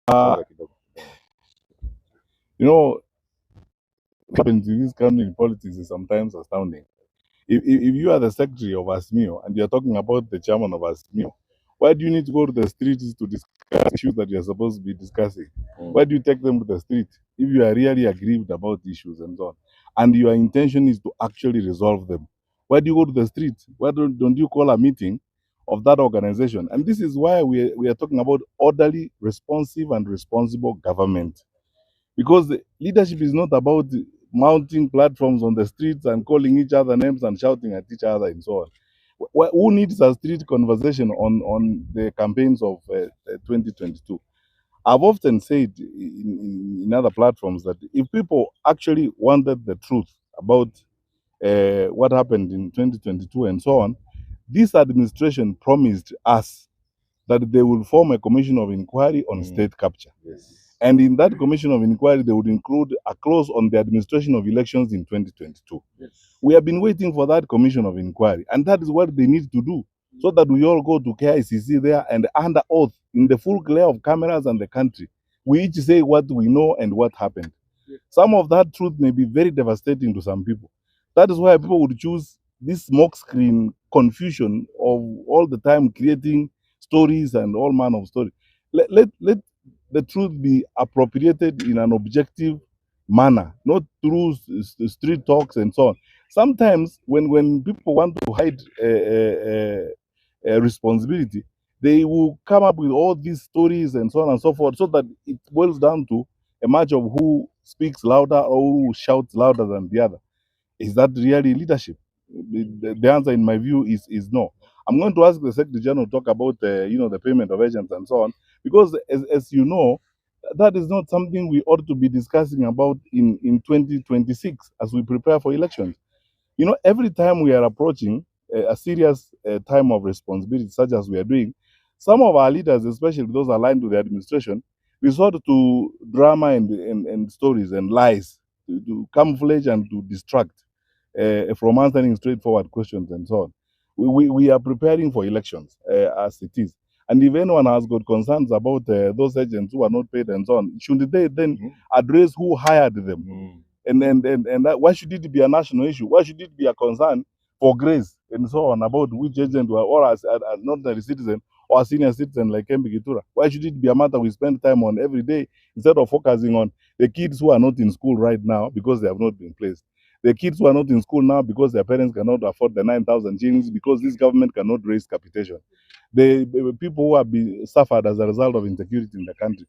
You know, what happens in this country in politics is sometimes astounding. If you are the secretary of ASMIO and you're talking about the chairman of ASMIO, why do you need to go to the streets to discuss issues that you're supposed to be discussing? Why do you take them to the street if you are really aggrieved about issues and so on, and your intention is to actually resolve them? Why do you go to the street? Why don't you call a meeting of that organization? And this is why we are talking about orderly, responsive, and responsible government. Because the leadership is not about mounting platforms on the streets and calling each other names and shouting at each other and so on. Who needs a street conversation on the campaigns of 2022? I've often said in other platforms that if people actually wanted the truth about what happened in 2022 and so on, this administration promised us that they will form a commission of inquiry on state capture. Yes. And in that commission of inquiry, they would include a clause on the administration of elections in 2022. Yes. We have been waiting for that commission of inquiry, and that is what they need to do, so that we all go to KICC there and under oath, in the full glare of cameras and the country, we each say what we know and what happened. Yes. Some of that truth may be very devastating to some people. That is why people would choose this smoke screen confusion of all the time creating stories and all manner of stories. Let the truth be appropriated in an objective manner, not through street talks and so on. Sometimes, when people want to hide responsibility, they will come up with all these stories and so on and so forth, so that it boils down to a match of who speaks louder or who shouts louder than the other. Is that really leadership? The answer, in my view, is no. I'm going to ask the Secretary General to talk about the payment of agents and so on, because as you know, that is not something we ought to be discussing about in 2026 as we prepare for elections. Every time we are approaching a serious time of responsibility, such as we are doing, some of our leaders, especially those aligned to the administration, resort to drama and stories and lies to camouflage and to distract from answering straightforward questions and so on. We are preparing for elections as it is. And if anyone has got concerns about those agents who are not paid and so on, should they then address who hired them? And why should it be a national issue? Why should it be a concern for Grace and so on about which agent or as an ordinary citizen or a senior citizen like Kembi Gitura? Why should it be a matter we spend time on every day instead of focusing on the kids who are not in school right now because they have not been placed? The kids who are not in school now because their parents cannot afford the 9,000 shillings because this government cannot raise capitation. The people who have been suffered as a result of insecurity in the country.